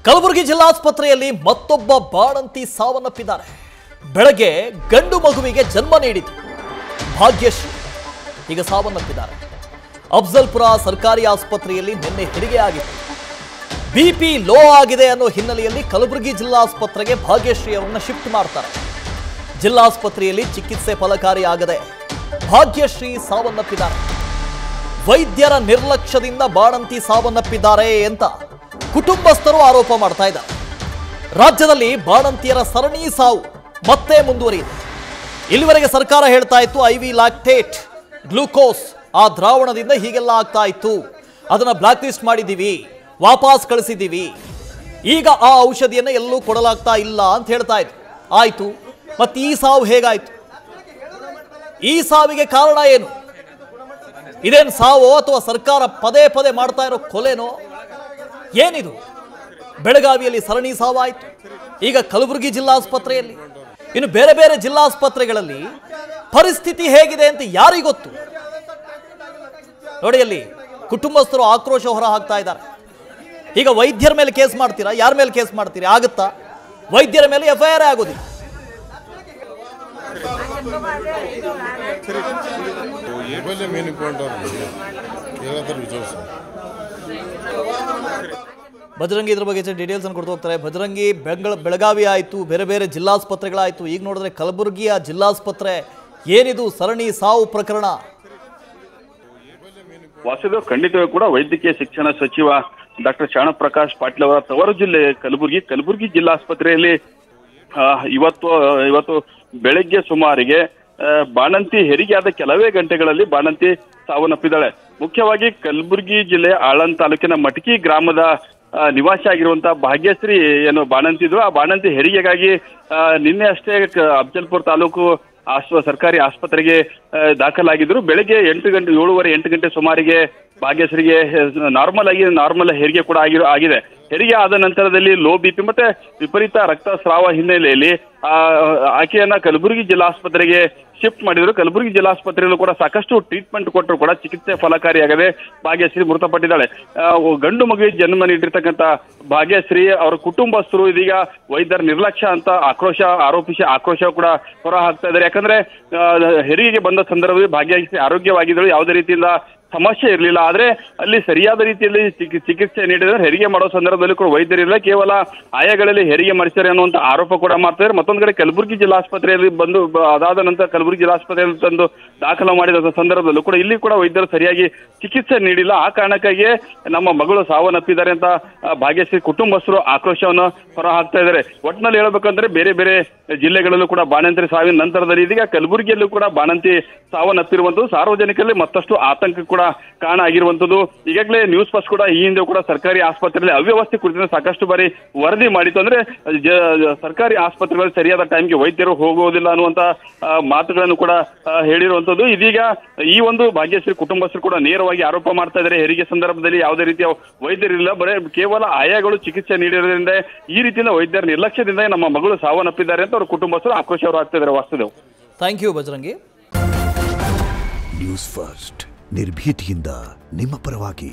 ಕಲಬುರಗಿ ಜಿಲ್ಲಾಸ್ಪತ್ರೆಯಲ್ಲಿ ಮತ್ತೊಬ್ಬ ಬಾಣಂತಿ ಸಾವನ್ನಪ್ಪಿದ್ದಾರೆ. ಬೆಳಗ್ಗೆ ಗಂಡು ಮಗುವಿಗೆ ಜನ್ಮ ನೀಡಿತು ಭಾಗ್ಯಶ್ರೀ ಈಗ ಸಾವನ್ನಪ್ಪಿದ್ದಾರೆ. ಅಫ್ಜಲ್ಪುರ ಸರ್ಕಾರಿ ಆಸ್ಪತ್ರೆಯಲ್ಲಿ ನಿನ್ನೆ ಹೆರಿಗೆ ಆಗಿತ್ತು. ಬಿಪಿ ಲೋ ಆಗಿದೆ ಅನ್ನೋ ಹಿನ್ನೆಲೆಯಲ್ಲಿ ಕಲಬುರಗಿ ಜಿಲ್ಲಾಸ್ಪತ್ರೆಗೆ ಭಾಗ್ಯಶ್ರೀ ಅವರನ್ನು ಶಿಫ್ಟ್ ಮಾಡ್ತಾರೆ. ಜಿಲ್ಲಾಸ್ಪತ್ರೆಯಲ್ಲಿ ಚಿಕಿತ್ಸೆ ಫಲಕಾರಿಯಾಗದೆ ಭಾಗ್ಯಶ್ರೀ ಸಾವನ್ನಪ್ಪಿದ್ದಾರೆ. ವೈದ್ಯರ ನಿರ್ಲಕ್ಷ್ಯದಿಂದ ಬಾಣಂತಿ ಸಾವನ್ನಪ್ಪಿದ್ದಾರೆ ಅಂತ ಕುಟುಂಬಸ್ಥರು ಆರೋಪ ಮಾಡ್ತಾ ಇದ್ದಾರೆ. ರಾಜ್ಯದಲ್ಲಿ ಬಾಣಂತಿಯರ ಸರಣಿ ಸಾವು ಮತ್ತೆ ಮುಂದುವರಿಯಿದೆ. ಇಲ್ಲಿವರೆಗೆ ಸರ್ಕಾರ ಹೇಳ್ತಾ ಇತ್ತು IV ಲ್ಯಾಕ್ಟೇಟ್ ಗ್ಲೂಕೋಸ್ ಆ ದ್ರಾವಣದಿಂದ ಹೀಗೆಲ್ಲ ಆಗ್ತಾ ಇತ್ತು, ಅದನ್ನ ಬ್ಲಾಕ್ ಲಿಸ್ಟ್ ಮಾಡಿದ್ದೀವಿ, ವಾಪಸ್ ಕಳಿಸಿದ್ದೀವಿ, ಈಗ ಆ ಔಷಧಿಯನ್ನು ಎಲ್ಲೂ ಕೊಡಲಾಗ್ತಾ ಇಲ್ಲ ಅಂತ ಹೇಳ್ತಾ ಇತ್ತು. ಆಯ್ತು, ಮತ್ತೆ ಈ ಸಾವು ಹೇಗಾಯ್ತು? ಈ ಸಾವಿಗೆ ಕಾರಣ ಏನು? ಇದೇನು ಸಾವೋ ಅಥವಾ ಸರ್ಕಾರ ಪದೇ ಪದೇ ಮಾಡ್ತಾ ಇರೋ ಕೊಲೆನೋ? ಏನಿದು? ಬೆಳಗಾವಿಯಲ್ಲಿ ಸರಣಿ ಸಾವಾಯಿತು, ಈಗ ಕಲಬುರಗಿ ಜಿಲ್ಲಾಸ್ಪತ್ರೆಯಲ್ಲಿ, ಇನ್ನು ಬೇರೆ ಬೇರೆ ಜಿಲ್ಲಾಸ್ಪತ್ರೆಗಳಲ್ಲಿ ಪರಿಸ್ಥಿತಿ ಹೇಗಿದೆ ಅಂತ ಯಾರಿಗೂ ಗೊತ್ತು? ನೋಡಿ, ಅಲ್ಲಿ ಕುಟುಂಬಸ್ಥರು ಆಕ್ರೋಶ ಹೊರ ಹಾಕ್ತಾ ಇದ್ದಾರೆ. ಈಗ ವೈದ್ಯರ ಮೇಲೆ ಕೇಸ್ ಮಾಡ್ತೀರಾ? ಯಾರ ಮೇಲೆ ಕೇಸ್ ಮಾಡ್ತೀರಿ? ಆಗುತ್ತಾ? ವೈದ್ಯರ ಮೇಲೆ FIR ಆಗೋದಿಲ್ಲ. ಭಜರಂಗಿ ಇದ್ರ ಬಗ್ಗೆ ಡೀಟೇಲ್ಸ್ ಅನ್ನು ಕೊಡ್ತಾ ಹೋಗ್ತಾರೆ. ಭಜರಂಗಿ, ಬೆಳಗಾವಿ ಆಯಿತು, ಬೇರೆ ಬೇರೆ ಜಿಲ್ಲಾಸ್ಪತ್ರೆಗಳಾಯಿತು, ಈಗ ನೋಡಿದ್ರೆ ಕಲಬುರಗಿಯ ಜಿಲ್ಲಾಸ್ಪತ್ರೆ ಏನಿದು ಸರಣಿ ಸಾವು ಪ್ರಕರಣ? ವಾಸುದೇವ್, ಖಂಡಿತವೂ ಕೂಡ ವೈದ್ಯಕೀಯ ಶಿಕ್ಷಣ ಸಚಿವ ಡಾಕ್ಟರ್ ಶರಣಪ್ರಕಾಶ್ ಪಾಟೀಲ್ ಅವರ ತವರು ಜಿಲ್ಲೆ ಕಲಬುರಗಿ ಜಿಲ್ಲಾಸ್ಪತ್ರೆಯಲ್ಲಿ ಇವತ್ತು ಬೆಳಗ್ಗೆ ಸುಮಾರಿಗೆ ಬಾಣಂತಿ ಹೆರಿಗೆಯಾದ ಕೆಲವೇ ಗಂಟೆಗಳಲ್ಲಿ ಬಾಣಂತಿ ಸಾವನ್ನಪ್ಪಿದ್ದಾಳೆ. ಮುಖ್ಯವಾಗಿ ಕಲಬುರಗಿ ಜಿಲ್ಲೆಯ ಆಳಂದ್ ತಾಲೂಕಿನ ಮಟಕಿ ಗ್ರಾಮದ ನಿವಾಸಿ ಆಗಿರುವಂತಹ ಭಾಗ್ಯಶ್ರೀ ಏನು ಬಾಣಂತಿ ಇದ್ರು, ಆ ಬಾಣಂತಿ ಹೆರಿಗೆಗಾಗಿ ನಿನ್ನೆ ಅಷ್ಟೇ ಅಫ್ಜಲ್ಪುರ ತಾಲೂಕು ಸರ್ಕಾರಿ ಆಸ್ಪತ್ರೆಗೆ ದಾಖಲಾಗಿದ್ರು. ಬೆಳಗ್ಗೆ 7:30 8 ಗಂಟೆ ಸುಮಾರಿಗೆ ಭಾಗ್ಯಶ್ರೀಗೆ ನಾರ್ಮಲ್ ಹೆರಿಗೆ ಕೂಡ ಆಗಿದೆ. ಹೆರಿಗೆ ಆದ ನಂತರದಲ್ಲಿ ಲೋ BP ಮತ್ತೆ ವಿಪರೀತ ರಕ್ತಸ್ರಾವ ಹಿನ್ನೆಲೆಯಲ್ಲಿ ಆಕೆಯನ್ನ ಕಲಬುರಗಿ ಜಿಲ್ಲಾಸ್ಪತ್ರೆಗೆ ಶಿಫ್ಟ್ ಮಾಡಿದ್ರು. ಕಲಬುರಗಿ ಜಿಲ್ಲಾಸ್ಪತ್ರೆಯಲ್ಲೂ ಕೂಡ ಸಾಕಷ್ಟು ಟ್ರೀಟ್ಮೆಂಟ್ ಕೊಟ್ಟರು ಕೂಡ ಚಿಕಿತ್ಸೆ ಫಲಕಾರಿಯಾಗದೆ ಭಾಗ್ಯಶ್ರೀ ಮೃತಪಟ್ಟಿದ್ದಾಳೆ. ಗಂಡು ಮಗುವಿಗೆ ಜನ್ಮ ನೀಡಿರ್ತಕ್ಕಂಥ ಭಾಗ್ಯಶ್ರೀ ಅವರ ಕುಟುಂಬಸ್ಥರು ಇದೀಗ ವೈದ್ಯರ ನಿರ್ಲಕ್ಷ್ಯ ಅಂತ ಆಕ್ರೋಶ ಕೂಡ ಹೊರ ಹಾಕ್ತಾ ಇದ್ದಾರೆ. ಯಾಕಂದ್ರೆ ಹೆರಿಗೆಗೆ ಬಂದ ಸಂದರ್ಭದಲ್ಲಿ ಭಾಗ್ಯಶ್ರೀ ಆರೋಗ್ಯವಾಗಿದ್ದಳು, ಯಾವುದೇ ರೀತಿಯಿಂದ ಸಮಸ್ಯೆ ಇರಲಿಲ್ಲ. ಆದ್ರೆ ಅಲ್ಲಿ ಸರಿಯಾದ ರೀತಿಯಲ್ಲಿ ಚಿಕಿತ್ಸೆ ನೀಡಿದ್ರೆ ಹೆರಿಗೆ ಮಾಡೋ ಸಂದರ್ಭದಲ್ಲಿ ಕೂಡ ವೈದ್ಯರಿಲ್ಲ, ಕೇವಲ ಆಯಾಗಳಲ್ಲಿ ಹೆರಿಗೆ ಮಾಡಿಸ್ತಾರೆ ಅನ್ನುವಂತ ಆರೋಪ ಕೂಡ ಮಾಡ್ತಾರೆ. ಮತ್ತೊಂದು ಕಡೆ ಕಲಬುರಗಿ ಜಿಲ್ಲಾಸ್ಪತ್ರೆಯಲ್ಲಿ ಬಂದು ಅದಾದ ನಂತರ ಕಲಬುರಗಿ ಜಿಲ್ಲಾಸ್ಪತ್ರೆಯಲ್ಲಿ ತಂದು ದಾಖಲು ಮಾಡಿದ ಸಂದರ್ಭದಲ್ಲೂ ಕೂಡ ಇಲ್ಲಿ ಕೂಡ ವೈದ್ಯರು ಸರಿಯಾಗಿ ಚಿಕಿತ್ಸೆ ನೀಡಿಲ್ಲ. ಆ ಕಾರಣಕ್ಕಾಗಿ ನಮ್ಮ ಮಗಳು ಸಾವನ್ನಪ್ಪಿದ್ದಾರೆ ಅಂತ ಭಾಗ್ಯಶ್ರೀ ಕುಟುಂಬಸ್ಥರು ಆಕ್ರೋಶವನ್ನು ಹೊರ ಹಾಕ್ತಾ ಇದ್ದಾರೆ. ಒಟ್ಟಿನಲ್ಲಿ ಹೇಳ್ಬೇಕಂದ್ರೆ ಬೇರೆ ಬೇರೆ ಜಿಲ್ಲೆಗಳಲ್ಲೂ ಕೂಡ ಬಾಣಂತಿ ಸಾವಿನ ನಂತರದಲ್ಲಿ ಇದೀಗ ಕಲಬುರಗಿಯಲ್ಲೂ ಕೂಡ ಬಾಣಂತಿ ಸಾವನ್ನಪ್ಪಿರುವಂತದ್ದು ಸಾರ್ವಜನಿಕರಲ್ಲಿ ಮತ್ತಷ್ಟು ಆತಂಕ ಕೂಡ ಕಾರಣ ಆಗಿರುವಂತದ್ದು. ಈಗಾಗಲೇ ನ್ಯೂಸ್ ಫಸ್ಟ್ ಕೂಡ ಈ ಹಿಂದೆ ಕೂಡ ಸರ್ಕಾರಿ ಆಸ್ಪತ್ರೆಯಲ್ಲಿ ಅವ್ಯವಸ್ಥೆ ಕುರಿತು ಸಾಕಷ್ಟು ಬಾರಿ ವರದಿ ಮಾಡಿತ್ತು. ಅಂದ್ರೆ ಸರ್ಕಾರಿ ಆಸ್ಪತ್ರೆಗಳಲ್ಲಿ ಸರಿಯಾದ ಟೈಮ್ಗೆ ವೈದ್ಯರು ಹೋಗುವುದಿಲ್ಲ ಅನ್ನುವಂತ ಮಾತುಗಳನ್ನು ಕೂಡ ಹೇಳಿರುವಂತದ್ದು. ಇದೀಗ ಈ ಒಂದು ಭಾಗ್ಯಶ್ರೀ ಕುಟುಂಬಸ್ಥರು ಕೂಡ ನೇರವಾಗಿ ಆರೋಪ ಮಾಡ್ತಾ ಇದ್ದಾರೆ, ಹೆರಿಗೆ ಸಂದರ್ಭದಲ್ಲಿ ಯಾವುದೇ ರೀತಿಯ ವೈದ್ಯರಿಲ್ಲ, ಬರೇ ಕೇವಲ ಆಯಾಗಳು ಚಿಕಿತ್ಸೆ ನೀಡಿರೋದ್ರಿಂದ ಈ ರೀತಿಯಿಂದ ವೈದ್ಯರ ನಿರ್ಲಕ್ಷ್ಯದಿಂದ ನಮ್ಮ ಮಗಳು ಸಾವನ್ನಪ್ಪಿದ್ದಾರೆ ಅಂತ ಅವರ ಕುಟುಂಬಸ್ಥರು ಆಕ್ರೋಶ ಹೊರ ಹಾಕ್ತಾ ಇದ್ದಾರೆ. Vasudev, thank you Bajrangi. News first ನಿರ್ಭೀತಿಯಿಂದ ನಿಮ್ಮ ಪರವಾಗಿ.